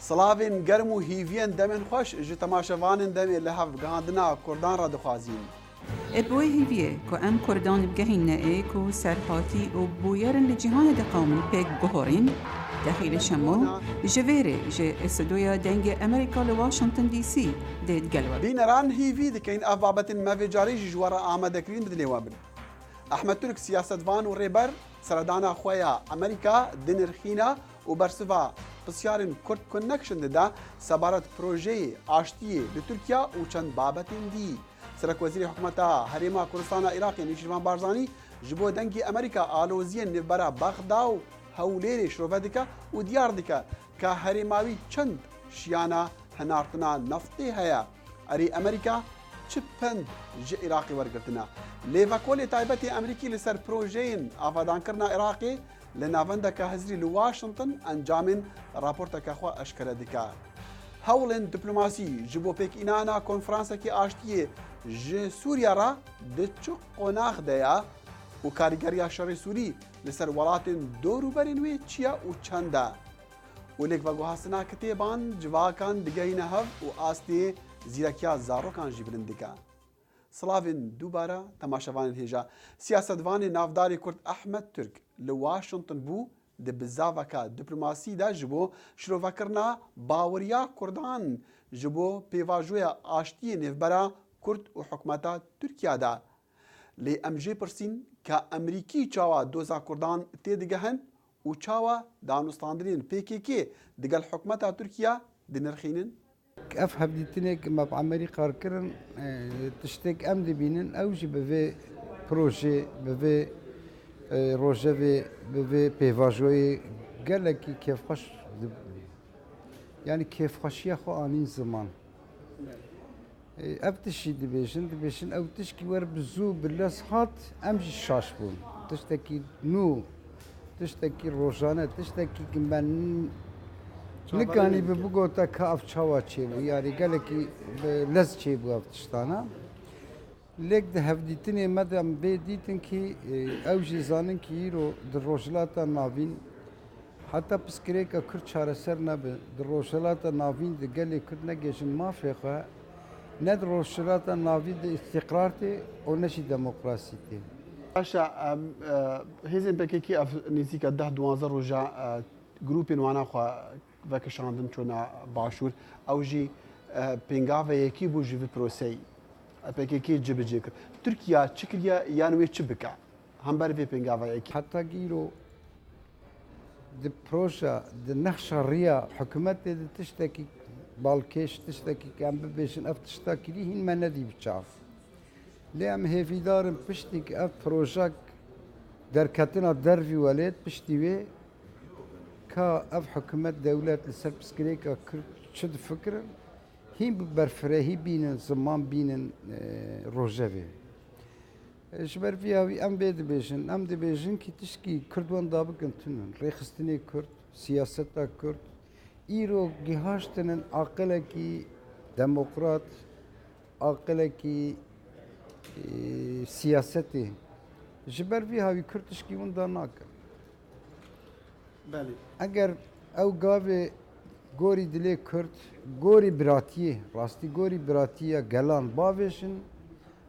سلاوین گرم و هیوین دمن خوش ji temaşevanên demê li hevgandina Kurdan ra dixwazîn. Ebûyê hêviye ku em Kurdan bigehîne ê ku serhatî û bûyerin li cîhanê de qewmin pêk guhorîn, dexîlê şemo ji vêrê ji estûdyoya dengê Amerîka li Washington DC dê digelwe. Bîneran hîvî dikin ev babetên mevê carî ji wara amedekirîn bi dilê bin. Ahmed Türk siyasetvan û rêber seredana xwe ya Amerîka di nirxîna û bersiva pisyarên Kurd Connection de sebaret projeyê aştiyê li Tirkiye û çend babetên dî. Serokwezîrê Hikûmeta Herêma Kurdistana Iraqê Nêçîrvan Barzanî ji bo dengê Amerîka aloziyên nêvbera Bexda û Hewlêrê şirove dike û diyar dike ka herêma wî çend şiyana hinartina neftê heye. Erê Amerîka çi pend ji Iraqê wergirtine. Lêvekolê taybetê Amerîkî li ser projeyên avadankirina Iraqê li navendeka hezirî li Washington encamên raporteka xwe eşkere dike. Hewlên diplomasî ji bo pêkînana konferansekî aştiyê ji Sûriya ra di çi qonax de ya û karîgeriya şerê Sûrî li ser welatên dorûberên wê çi ye û çend e. û lêk veguhastina kitêban civakan digehîne hev û astê zîrekiya zarokan jî bilind dike. Silavên dubare temaşevanên hêja siyasetvanê navdarê Kurd Ahmed Türk li Washington bû di bizaveka diplomasî de ji bo şirovekirina baweriya Kurdan ji bo pêvajoya aştiyê nêvbera Kurd û hikûmeta Tirkiye de. Lê em jê pirsîn ka Emerîkî çawa doza Kurdan tê digehin û çawa danûstandirên PKK digel hikûmeta Tirkiye dinirxînin? Ev hevdîtinek me bi Amerîka kirin tiştek em dibînin ew jî bi vê projê bi vê rojevê bi vê pêvajoyê gelekî kêfxweş yani kêfxweşiya xwe anîn ziman. Ev tiştî dibêjin ew tişkî wer bi zû bi les hat em jî şaş bûn. Tiştekî nû, tiştekî rojane, tiştekî me nikanî bi bigota ka ev çawa çêbû yani gelekî lez çêbû ev tiştana. Lêk di hevdîtinê me de em bê dîtin kî ew jî zanin kî îro di rojhilata navîn heta piskirêka Kurd çareser nebe di rojhilata navîn di gelê Kurd negêjin mafê xwe ne di rojhilata navîn de îstiqrar tê û ne jî demokrasî tê. Paşa hêzên PKK ev nêzîka 10-12 roja grûpên wana xwe vekişandin çûna başûr ew jî pêngaveyekî bû ji vê proseyê. PKK cibicê kir. Tirkiye çi kiriye yan wê çi bike? Hember vê pêngaveyekî. Heta îro di proja di nexşa rêya hikûmetê de tiştekî balkêş tiştekî em bibêjin ev tişta kirî hîn me nedî bi çav. Lê em hêvîdarin piştî ki ev projek derketina dervî welêt piştî wê ka ev hikûmet dewlet li ser piskirêka Kurd çi difikirin hîn bi berfirehî bînin ziman bînin rojevê. Ji ber vî wî em bê dibêjin em dibêjin kî tişkî Kurd wenda bikin tune rêxistinê Kurd, siyaseta Kurd îro gihaştinin aqilekî demokrat, aqilekî siyasetê. Ji ber vî havî Kurd tişkî wenda nakin. Eger ew gavê gorî dilê Kurd, gorî biratiyê, rastî gorî biratiya gelan bavêjin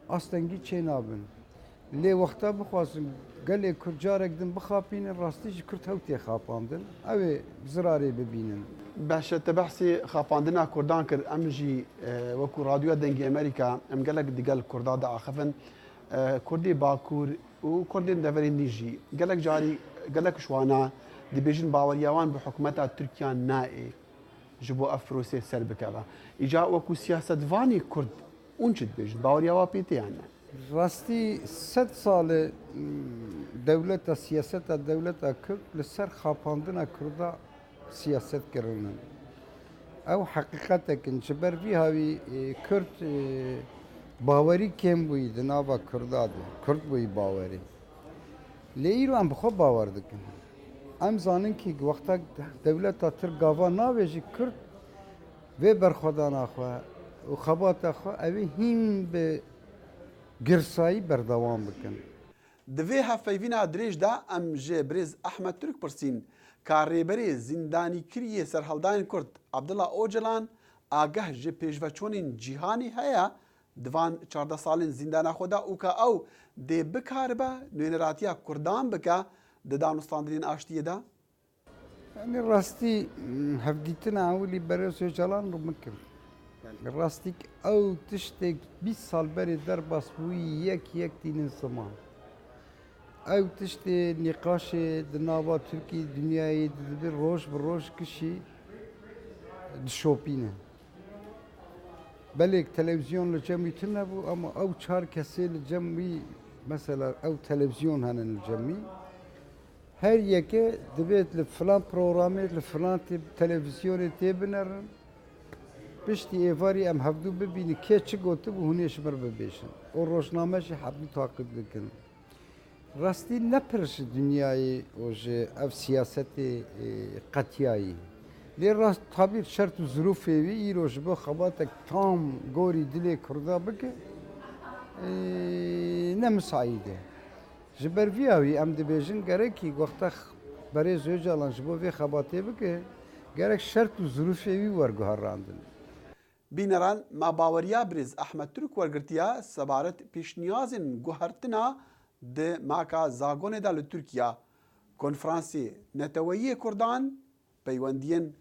astengî çê nabin. Lê wexta bixwazin gelê Kurd carek din bixapînin rastî jî Kurd hew tê xapandin ew ê zirarê bibînin. Beşe te behsê xapandina Kurdan kir em jî wekû radyoya dengê Amerîka em gelek digel Kurda de axivin Kurdê Bakur û Kurdên deverên nî jî gelek carî gelek şwana dibêjin baweriya wan bi hikûmeta Tirkiye naê ji bo ev prosê ser bikeve. Îca wekû siyasetvanê Kurd hûn çi dibêjin baweriya wan pê tê yan ne? Rastî sed salê dewleta siyaseta dewleta Kurd li ser xapandina Kurda siyaset kirinin. Ew heqîqetekin ji ber vî havî Kurd bawerî kêm bûyî di nava Kurda de Kurd bûyî bawerî. Lê îro em bi xwe bawer dikin. Em zanin kî wexta dewleta Tirk gava navêjî Kurd vê berxwedana xwe û xebata xwe ew ê hîn bi girsayî berdewam bikin. Di vê hevpeyvîna dirêj de em ji Birêz Ahmed Türk pirsîn کارێبەرێ زیندانی کریە سەرهەڵدانی کورد عەبدوڵڵا ئۆجەلان ئاگەه ji pêşveçûnên cîhanî heye divan 14 salên zîndana xwe da û ka ew dê bikaribe nûneratiya Kurdan bike di danûstandinên aştiyê de? Yani rastî hevdîtina ewlî berê Öcalan û min kir. Rastîk ew tiştek 20 sal berê derbas bûyî yek dînin ziman. Ew tiştê nîqaşê di nava Tirkiyê dunyayê dibe roj bi roj kişî dişopîne. Belek televizyon li cem wî tune bû ama ew çar kesê li cem wî mesela ew televizyon henin li cem wî her yeke dibêt li filan programê li filan televizyonê tê binerin piştî êvarî em hevdû bibînin kê çi gotibû hûn ê ji mir bibêjin. O rojname jî hebû taqib dikin. Rastî nepir ji dunyayê û ji ev siyasetê qetiyayî. Lê rast tabîr şert û zirûfê wî îro ji bo xebatek tam gorî dilê Kurda bike ne misaîd e. Ji ber vîya wî em dibêjin gerekî wexta berê Öcalan ji bo vê xebatê bike gerek şert û zirûfê wî werguherandin. Bîneran mabaweriya Birêz Ehmed Türk wergirtiya sebaret pêşniyazên guhertina di maka zagonê de li Tirkiya. Konferansê Neteweyî Kurdan, peywendiyên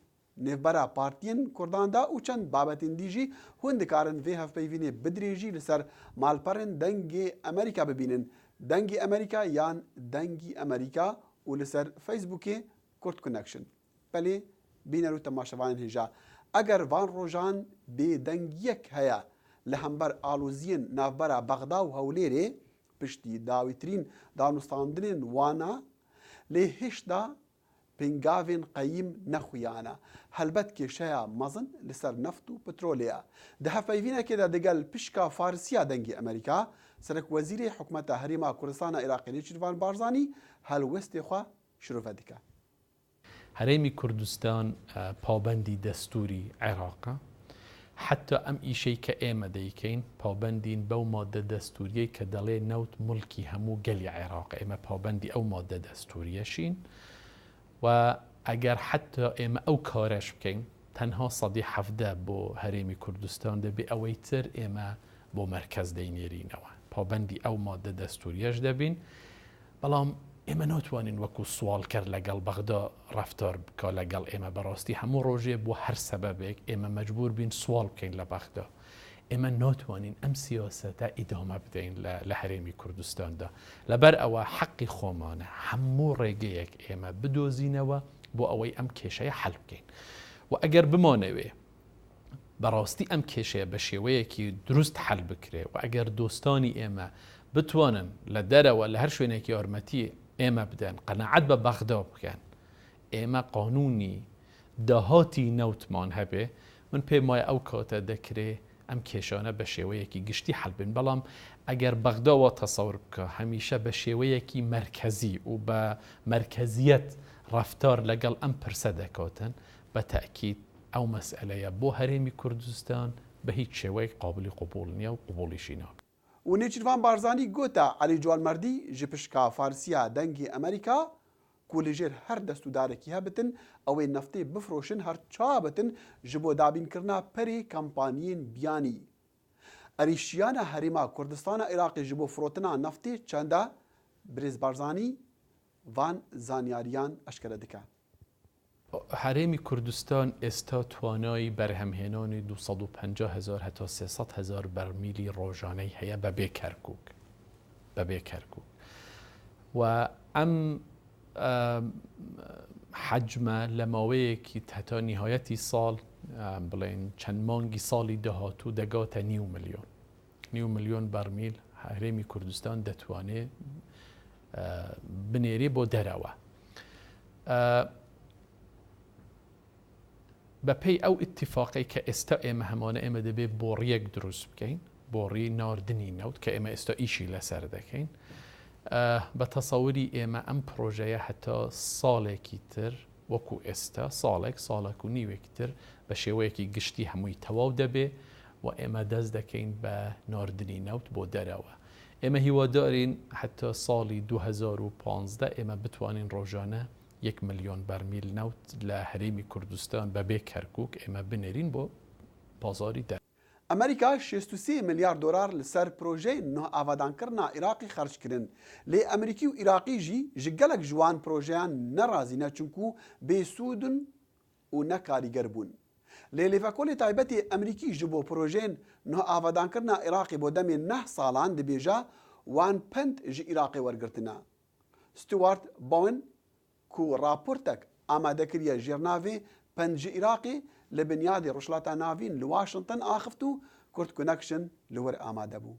nêvbera partiyên Kurdan da û çend babetên dî jî hûn dikarin vê hevpeyvînê bidirêjî li ser malperên dengê Amerîka bibînin. Dengê Amerîka yan dengî Amerîka û li ser Facebookê Kurd Connection. Belê bîner û temaşevanên hêja. Eger van rojan bêdengiyek heye li hember aloziyên navbera Bexda û Hewlêrê piştî dawîtirîn danûstandinên wana lê hêşta pêngavên qeyîm nexuyane. Helbet kêşeya mezin li ser neft û petrolê ye. Di hevpeyvînekê de digel pişka Farsiya dengê Amerîka, Serokwezîrê Hikûmeta Herêma Kurdistana Iraqê Nêçîrvan Barzanî helwestê xwe şirove dike. هەرێمی کوردستان پابەندی دەستوری عێراقە حتا ئەم ئیشەی کە ئێمە دەیکەین پابەندین بەو مادە دەستوریەی کە دەڵێ نەوت مڵکی هەموو گەلی عێراق ئێمە پابەندی ئەو مادە دەستوریەشین و ئەگەر حتا ئێمە ئەو کارەش بکەین تەنها 117 بۆ هەرێمی کوردستان دەبێ ئەوەی تر ئێمە بۆ مەرکەز دەینێرینەوە پابەندی ئەو مادە دەستوریەش دەبین بەڵام ئێمە ناتوانین وەکو سوالکەر لەگەڵ بەغدا ڕەفتار بکە لەگەڵ ئێمە بەڕاستی هەموو ڕۆژێ بۆ هەر سەبەبێک ئێمە مەجبور بین سوال بکەین لە بەغدا ئێمە ناتوانین ئەم سیاسەتە ئیدامە بدەین لە هەرێمی کوردستاندا لەبەر ئەوە حەقی خۆمانە هەموو ڕێگەیەک ئێمە بدۆزینەوە بۆ ئەوەی ئەم کێشەیە حەل بکەین و ئەگەر بمانەوێ بەڕاستی ئەم کێشەیە بە شێوەیەکی دروست حەل بکرێ و ئەگەر دۆستانی ئێمە بتوانن لە دەرەوە لە هەر شوێنێکی یارمەتی ئێمە بدەن قەنەعەت بە بەغدا بکەن ئێمە قانونی داهاتی نەوتمان هەبێ من پێم وایە ئەو کاتە دەکرێ ئەم کێشانە بە شێوەیەکی گشتی حەل بن بەڵام ئەگەر بەغداوە تەسەور بکە هەمیشە بە شێوەیەکی مەرکەزی و بە مەرکەزیەت ڕەفتار لەگەڵ ئەم پرسە دەکاتن بە تەئکید ئەو مەسئلەیە بۆ هەرێمی کوردستان بە هیچ شێوەیەک قابلی قبول نییە و قبولیشی ناکە. و نێچیروان بارزانی گوتە عەلی جوالمەردی ji pişka Farsiya dengê Amerîka ku li jêr her destûdarekî hebitin ew ê neftê bifroşin her çawa bitin ji bo dabînkirina perê kampaniyên biyanî. Êrîşiyana Herêma Kurdistana Iraqê ji bo firotina neftê çenda Birêz Barzanî van zanyariyan eşkere dike. هەرێمی کوردستان ئێستا توانای بەرهەمهێنانی 250,000 هەتا 300,000 بەرمیلی ڕۆژانەی هەیە بەبێ کەرکووک و ئەم حەجمە لە ماوەیەکی هەتا نیهایەتی ساڵ بڵێن چەند مانگی ساڵی داهاتوو دەگاتە 9 ملیۆن بەرمیل هەرێمی کوردستان دەتوانێت بنێری بۆ دەرەوە. بەپێی ئەو ئیتیفاقی کە ئێستا ئێمە هەمانە ئێمە دەبێت بۆڕیەک دروست بکەین بۆڕی ناردنی نەوت کە ئێمە ئێستا ئیشی لەسەر دەکەین بە تەسەوری ئێمە ئەم پرۆژەیە هەتا ساڵێکی تر وەکو ئێستا ساڵێک و نیوێکی تر بە شێوەیەکی گشتی هەمووی تەواو دەبێ و ئێمە دەست دەکەین بە ناردنی نەوت بۆ دەرەوە. ئێمە هیوادارین هەتا ساڵی 2015 ئێمە بتوانین ڕۆژانە 1 ملیۆن بەرمیل نەوت لە هەرێمی کوردستان بەبێ کەرکووک ئێمە بنێرین بۆ بازاری دەر. ئەمریکا 63 میلیارد دلار لەسەر پرۆژەی نۆ ئاوادانکردنا عێراقی خەرجکردن لێ ئەمریکی و عێراقی ژی ji gelek ji wan projeyan nerazîne çunku bêsûdin û nekariger bûn. Lê lêvekolê taybetê Emerîkî ji bo projeyên nû avadankirina Iraqê bo demê 9 salan dibêje wan pend ji Iraqê wergirtine. Stuart Bowen ku raportek amadekiriye jêrnavê pend ji Iraqê li binyadê Rojhilata Navîn li Washington axift û Kurd Connection li wir amade bû.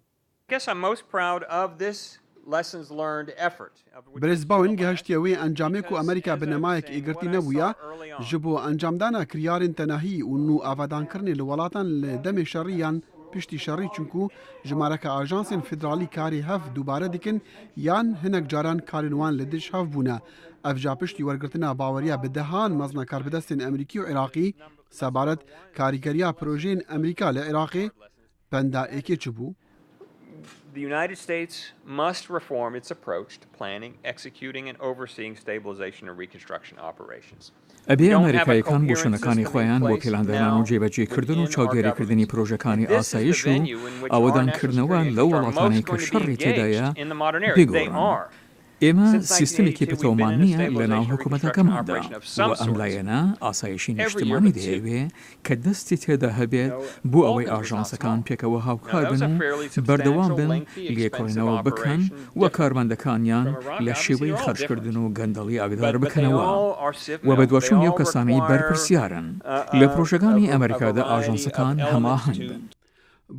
Birêz Bowen gihiştiye wê encamê ku Amerîka bi nemayek êgirtî nebûye ji bo encamdana kiryarên tenahî û nû avadankirnê li welatan li demê şerî yan piştî şerî çunku jimareka ajansên federalî karê hev dubare dikin yan hinek caran karên wan li diş hev bûne. Ev ja piştî wergirtina baweriya bi dehan mezna karbidestên Emerîkî û Iraqî sebaret karîgeriya projeyên Emerîka li Iraqê penda êkê çi bû? The United States must reform its approach to planning, executing and overseeing stabilization and reconstruction operations. ئەبێ ئەمریکایەکان بۆشنەکانی خۆیان بۆ پێلاندانان و جێبەجێکردن و چاودێریکردنی پرۆژەکانی ئاسایش و ئاوەدانکردنەوە لەو وڵاتانەی کە شەڕی تێدایە بگۆڕن. ئێمە سیستمێکی پتۆمان نییە لە ناو حکوومەتەکەماندا و ئەم لایەنە ئاسایشی نیشتمانی دەیەوێ کە دەستی تێدا هەبێت بۆ ئەوەی ئاژانسەکان پێکەوە هاوکار بن و بەردەوام بن لێکۆڵینەوە بکەن و کارمەندەکانیان لە شێوەی خەرجکردن و گەندەڵی ئاگدار بکەنەوە و بە دووەچوونی ئەو کەسانەی بەرپرسیارن لە پرۆژەکانی ئەمریکادا ئاژانسەکان هەماهەنگ بن.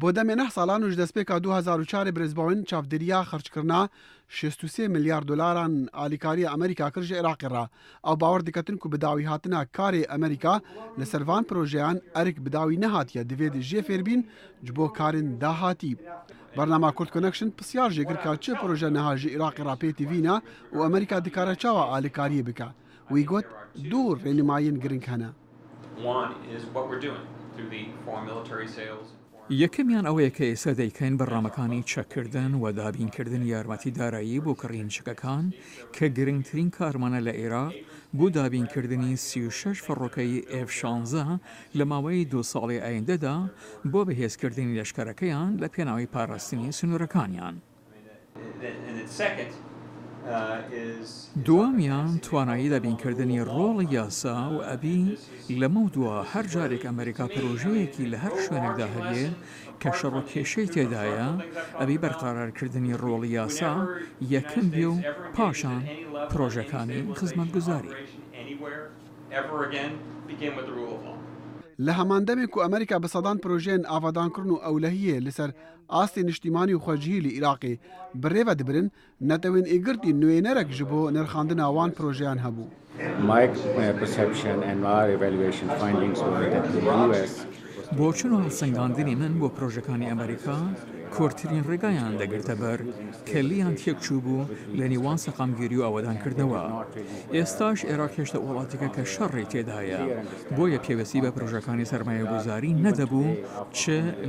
بۆ demê 9 salan û ji destpêka 2004 Birêzbawên çavdêriya xerçkirina 63 milyar dolaran alîkariya Amerîka kir ji Iraqê re. Ew bawer diketin ku bi dawî hatina karê Amerîka li ser van projeyan erik bi dawî nehatiye divê de jê fêrbîn ji bo karên dahatî. Bernama Kurd Connection pisyar jê kir ka çi proje niha ji Iraqê re pê tîvîne û Amerîka dikare çawa alîkariyê bike. Wî got dû rênîmayên giring hene. یەکەمیان ئەوەیە کە ئێستا دەیکەین بەڕامەکانی چەککردن و دابینکردن یارمەتی دارایی بۆ کڕینچەکەکان کە گرنگترین کارمانە لە عێراق بۆ دابینکردنی 36 فڕۆکەی F-16 لە ماوەی 2 ساڵی ئایندەدا بۆ بەهێزکردنی لەشکەرەکەیان لە پێناوی پاراستنی سنوورەکانیان. دووەمیان توانایی دابینکردنی ڕۆڵی یاسا و ئەبی لەمە دووە هەر جارێک ئەمریکا پرۆژەیەکی لە هەر شوێنێکدا هەبێ کە شەڕ و کێشەی تێدایە ئەبی بەرقەرارکردنی ڕۆڵی یاسا یەکەم بێ و پاشان پرۆژەکانی خزمەتگوزاری. Li heman demê ku Amerîka bi sedan projeyên avadankirn û ewlehiyê li ser astê niştîmanî û xwecihî li Iraqê bi rêve dibirin, netewên êgirtî nûênerek ji bo nirxandina wan projeyan hebû. My perception and our evaluation findings were that the US بۆ چون و هەڵسەنگاندنی من بۆ پرۆژەکانی ئەمریکا کۆرترین ڕێگایان دەگرتە بەر کە لیان تێکچوو بوو لە نیوان سەقامگیری و ئاوەدانکردنەوە. ئێستاش عێراق هێشتا وڵاتێکە کە شەڕی تێدایە بۆیە پێوەستی بە پرۆژەکانی سەرمایەگوزاری نەدەبوو چ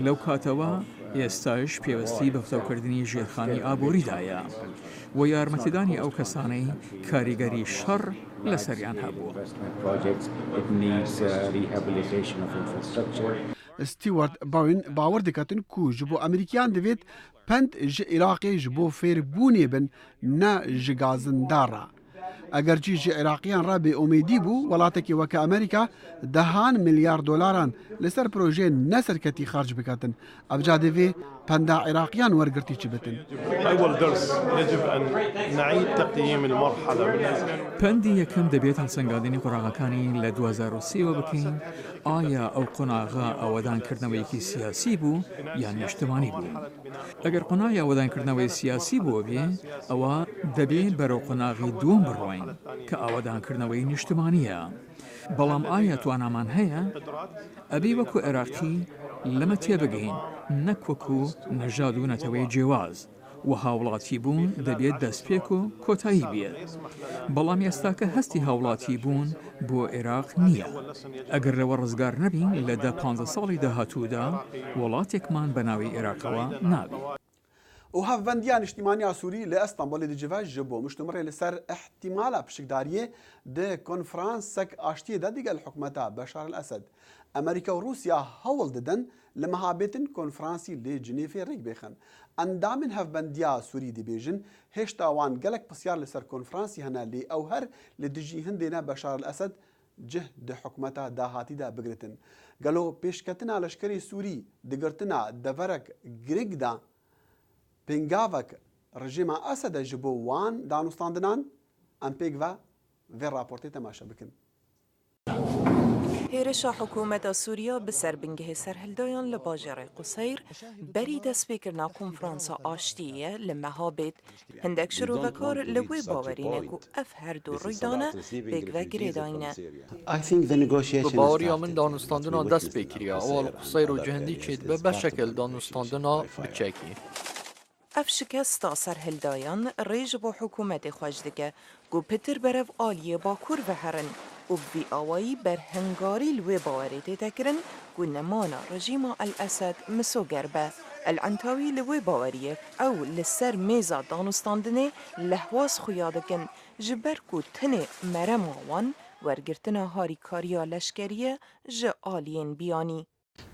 لەو کاتەوە ئێستاش پێوەستی بە فتەوکردنی ژێرخانی ئابووریدایە و یارمەتیدانی ئەو کەسانەی کاریگەری شەڕ لەسەریان هەبووە. Stuart Bowen bawer diketin ku ji bo Emerîkiyan divêt pend ji Iraqê ji bo fêrbûnê bin ne ji gazindar re. Eger cî ji Iraqiyan re bêomêdî bû, welatekî weke Amerîka dehan milyar dolaran li ser projeyên neserketî xerc biketin. Ev ca divê penda Iraqiyan wergirtî çi bitin. پەندی یەکەم دەبێت هەڵسەنگاندنی قۆناغەکانی لە 2023 بکەین ئایا ئەو قۆناغا ئاوەدانکردنەوەیەکی سیاسی بوو یان نیشتمانی بوو. ئەگەر قۆناغی ئاوەدانکردنەوەی سیاسی بووە بێ ئەوە دەبێت بەرەو قۆناغی دووەم بڕۆین کە ئاوەدانکردنەوەی نیشتمانیە. بەڵام ئایا توانامان هەیە؟ ئەبێ وەکو عێراقی لەمە تێبگەین نەک وەکو نەژاد و نەتەوەی جێواز. و هاوڵاتی بوون دەبێت دەستپێک و کۆتایی بێت. بەڵام ئێستاکە هەستی هاوڵاتی بوون بۆ عێراق نییە. ئەگەر لەوە ڕزگار نەبین لە 10-15 ساڵی داهاتوودا وڵاتێکمان بە ناوی عێراقەوە نابێت. و هەفبەندیان نیشتیمانیا سووری لە ئەستانبولی دجڤژ بۆ مشتمڕێ لەسەر احتیمالە پشکداریە دە کۆنفرانسێک ئاشتیەدا دیگەل حکومەتە بەشار الئەسەد ئەمریکا و رووسیا هەوڵ دەدەن لە مەهابێتن کۆنفرانسی لێ جنێفێ ڕێک بێخن ئەندامن هەفبەندیا سووری دەبێژن هێشتا وان گەلک پرسیار لەسەر کۆنفرانسی هەنا لێ ئەو هەر لە دژی هەندێنە بەشار الئەسەد جه دە حکومەتە داهاتیدا بگرتن گەلۆ پێشکەتنا لەشکری سووری دگرتنا دەڤەرێک گرنگدا پێنگاوێک ڕژێما ئەسەدە ji بۆ وان دانوستاندنان ئەم پێکڤە vê raportê temaşe bikin. هێرشا حکوومەتە سووریا bi serbingehê serhildayan li bajarê Quseyr berî destpêkirina konferansa aştiyê li mehabêt hindek şirovekar li wê bawerîne ku ev her du rûydane pêkve girêdayîne. Bi baweriya min danûstandinan dest pê kiriye ewal Quseyr û cihindî çêdibe beşekil danûstandina biçekî. Ev şikesta serhildayan rê ji bo hikûmetê xweş dike ku pitir berev aliyê Bakur veherin û bi awayî berhengarî li wê bawerê têtekirin ku nemana rejîma El-Esed misoger be. El-Entawî li wê baweriyek ew li ser mêza danûstandinê lehwas xuya dikin ji ber ku tinê merema wan wergirtina harîkariya leşkeriye ji aliyên biyanî.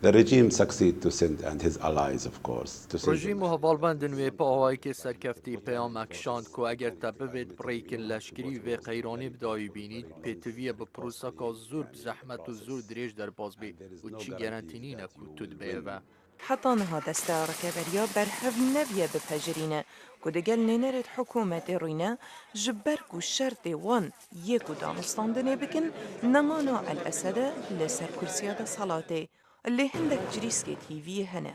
The regime succeeded to send and his allies, of course. Rejîm û hevalbendên wê bi awayekê serkeftî peyamek şand ku eger te bibêt birêkên leşkerî vê qeyranê bidayî bînît, pêtiviye bi proseka zûr bi zehmet û zûr dirêj derbas bê û çi gerentînîne ku tu dibêve. Heta niha desta rekeberiya berhev neviye bipejirîne ku digel nênerê hikûmetê rûyne ji ber ku şertê wan yê ku danûstandinê bikin nemana El-Esedê li ser kursiya desalatê. Lê hindek cirîskê tîviyê hene.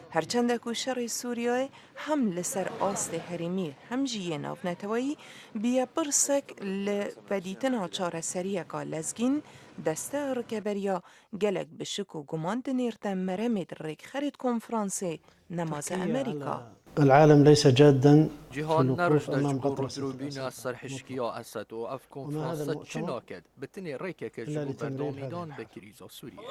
Herçende ku şerê Sûriyayê hem li ser astê herêmî hem jî yê navnetewayî biye pirsek li vedîtina çareseriyeka lezgîn, desteya rekeberiya gelek bi şik û guman dinêrte meremê di rêkxerê konferansê nemaze Amerîka. العالم ليس جادا Cihan nerişte ji bo rûdrûbîna serhişkiya Esed û ev konferansa çi naket bi tinê rêkeke ji bo berdamînan bi krîza Sûriyê.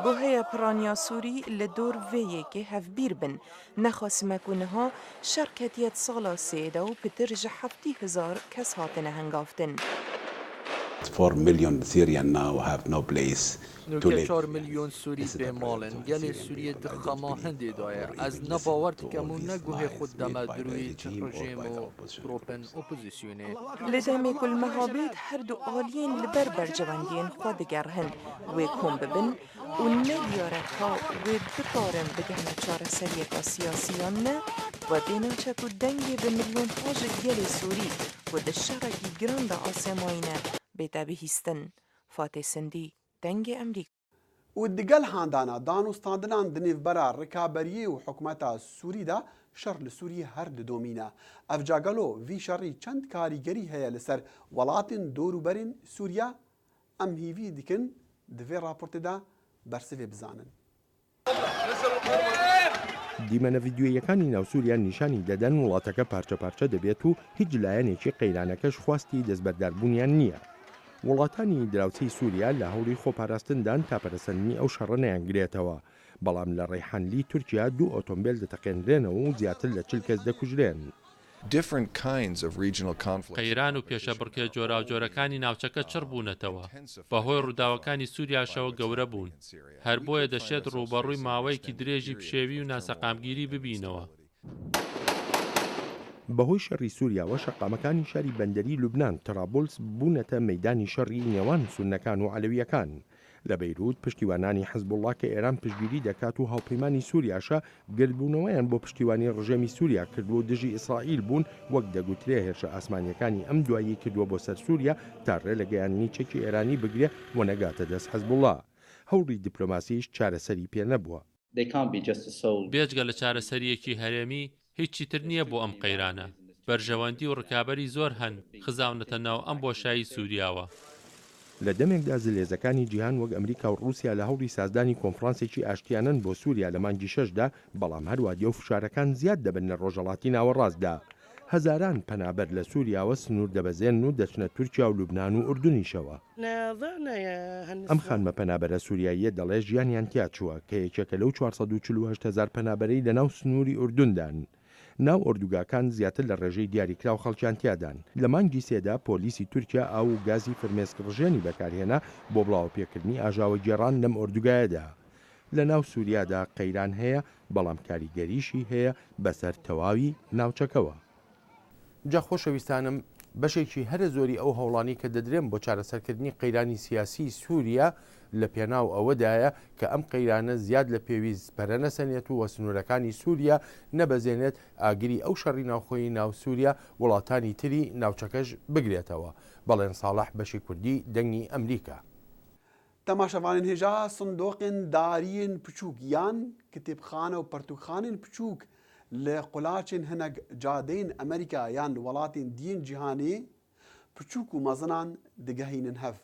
Goheya piraniya Sûrî li dor vê yekê hevbîr bin nexwasime ku niha şerketiyet sala sêda û pitir ji 70,000 kes hatine hengavtin. 4 million Syrians now have no place to live. 4 milyon Sûrî bêmalin gelê Sûriyê di xema hindê daye ez ne bawer dikem û ne guhê xwe deme dirûyê rejim û gropên opozîsyonê. Li demê ku li mehabêt her du aliyên li ber bercivendiyên xwe digerhin wê kom bibin û nediyare ka wê bikarin bigihne çareseriyeka siyasiyan ne ve bênaçe ku dengê bi milyonha ji gelê Sûrî ku di şerekî giran de asemayîne bête bihîstin. Fatih Sindî, dengê Emrîka. û digel handana danûstandinan di nêvbera rikaberiyê û hikûmeta Sûrî de şer li Sûriyê her didomîne. Ev cagelo vî şerî çend karîgerî heye li ser welatên dorûberên Sûriya em hîvî dikin di vê raportê de bersivê bizanin. دیمەنە ڤیدیۆیەکانی ناوسووریا نیشانی دەدەن وڵاتەکە پارچە پارچە دەبێت و هیچ لایەنێکی قەیرانەکەش خواستی دەستبەرداربوونیان نییە. وڵاتانی دراوسەی سووریا لە هەوڵی خۆپاراستندان تاپەرسەندنی ئەو شەڕە نەیانگرێتەوە، بەڵام لە ڕێحانلی تورکیا 2 ئۆتۆمبیل دەتەقێنرێنەوە و زیاتر لە 40 کەس دەکوژرێن. قەیران و پێشە بڕکێ جۆراوجۆرەکانی ناوچەکە چڕ بوونەتەوە بەهۆی ڕووداوەکانی سووریاشەوە گەورە بوون، هەر بۆیە دەشێت ڕوبەڕووی ماوەیەکی درێژی پشێوی و ناسەقامگیری ببینەوە. بەهۆی شەڕی سووریاوە شەقامەکانی شاری بەندەری لوبنان ترابلس بوونەتە مەیدانی شەڕی نێوان سونەکان و عەلەویەکان. لە بەیروت پشتیوانانی حەزبوڵڵا کە ئێران پشتگیری دەکات و هاوپەیمانی سووریاشە گردبوونەوەیان بۆ پشتیوانی ڕژێمی سووریا کردو و دژی ئیسرائیل بوون وەک دەگوترێ هێرشە ئاسمانیەکانی ئەم دوایی کردووە بۆ سەر سووریا تا ڕێ لە گەیاندنی چەکی ئێرانی بگرێ و نەگاتە دەست حەزبوڵڵا. هەوڵی دیپلۆماسیش چارەسەری پێ نەبووە. بێجگە لە چارەسەریەکی هەرێمی هیچی تر نییە بۆ ئەم قەیرانە. بەرژەوەندی و ڕکابەری زۆر هەن خزاونەتە ناو ئەم بۆشایی سووریاوە. لە دەمێکدا زلێزەکانی جیهان وەک ئەمریکا و رووسیا لە هەوڵی سازدانی کۆنفرانسێکی ئاشتیانن بۆ سووریا لە مانگی 6دا، بەڵام هەروە دیێ و فشارەکان زیاد دەبن لە ڕۆژهەڵاتی ناوەڕاستدا. هەزاران پەنابەر لە سووریاوە سنوور دەبەزێن و دەچنە تورکیا و لوبناان و ئوردونیشەوە. ئەم خانمە پەنابەرە سووریاییە دەڵێ ژیانیان تیا چووە کە یەکێکە لەو 448,000 پەنابەرەی لە ناو سنووری ئوردوندان. ناو ئۆردوگاکان زیاتر لە ڕێژەی دیاریکراو خەڵکیان تیادان. لە مانگی سێدا پۆلیسی تورکیا ئاو و گازی فرمێسک ڕژێنی بەکارهێنا بۆ بڵاوپێکردنی ئاژاوە گێڕان لەم ئۆردوگایەدا. لە ناو سووریادا قەیران هەیە بەڵام کاریگەریشی هەیە بەسەر تەواوی ناوچەکەوە. جا خۆشەویستانم بەشێکی هەرە زۆری ئەو هەوڵانی کە دەدرێن بۆ چارەسەرکردنی قەیرانی سیاسی سووریا لە پێناو ئەوەدایە کە ئەم قەیرانە زیاد لە پێویست پەرە نەسەنێت و وەسنوورەکانی سووریا نەبەزێنێت ئاگری ئەو شەڕی ناوخۆی ناو سووریا وڵاتانی تری ناوچەکەش بگرێتەوە. بەڵێن ساڵح بەشی کوردی دەنگی ئەمریکا. تەماشەوانین هێژا سندۆقên داریên piçûk yan kitêbxane û pertûkxanên piçûk li qulaçên hinek cadeyên Amerîka yan li welatên diyên cîhanê piçûk û mezinan digehînin hev.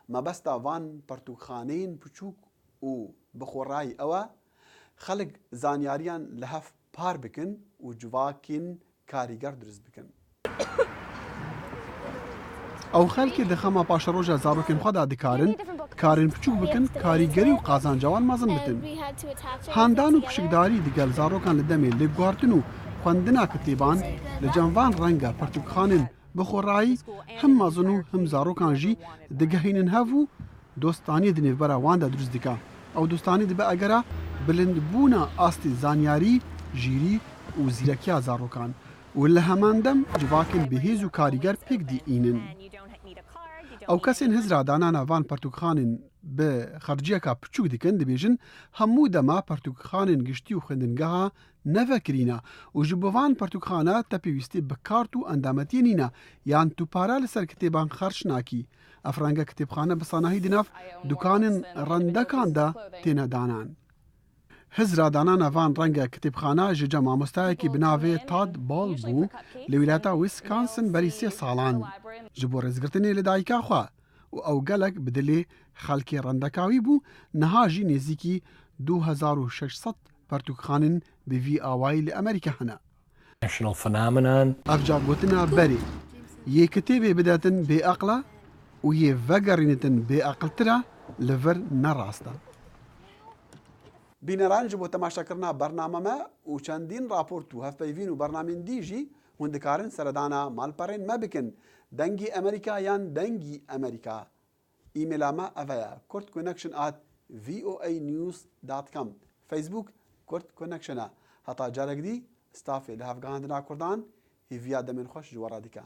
Mebesta van pertûkxaneyên piçûk û bixweڕayî ew e xelek zanyariyan li hev par bikin û civakên karîger dirizt bikin. Ew xelkê di xema paşeroja zarokên xwe de dikarin karên piçûk bikin, karîgerî û qazancawan mezin bikin. Handan û pişikdarî digel zarokan li demê lêbgwartin û xwendina kitêban li cem van renga pertûkxanên bixweڕayî him mezin û him zarokan jî digehînin hev û dostaniyê di nêvbera wan de dirizt dike. Ew dostanî dibe egera bilindbûna astê zanyarî, jîrî û zîrekiya zarokan û li heman dem civakên bihêz û karîger pêk dîînin. Ew kesên hizra danana van pertûkxanên bi xerciyeka piçûk dikin dibêjin hemû dema pertûkxanên giştî û xwendingeha nevekirîne û ji bo van pertûkxane te pêwîstî bi kart û endametiyê nîne yan tûpare li ser kitêban xerç nakî. Ev renge kitêbxane bi sanahî di nav dukanên rendekan de têne danan. Hizra danana van renga kitêbxane ji cem mamostayekî bi navê Todd Ball bû li wîlayeta Wisconsin berî 3 salan ji bo rêzgirtinê li dayîka xwe û ew gelek bi dilê xelkê rendekawî bû niha jî nêzîkî 2600 pertûkxanên bi vî awayî li Amerîka hene. Ev cagotina berê yê kitêbê bidetin bêeqle û yê vegerînitin bêeqiltir e li vir nerast e. Bîneran ji bo temaşakirina bername me û çendîn raport û hevpeyvîn û bernamên dî jî hûn dikarin seredana malperên me bikin. Dengê Amerîka yan dengî Amerîka. Îmêla me ev ye kurtconnection@voanews.com. Facebook Kurt Connection e. Heta carek dî stafê li hevgihandina Kurdan hêviya demên xweş ji we re dike.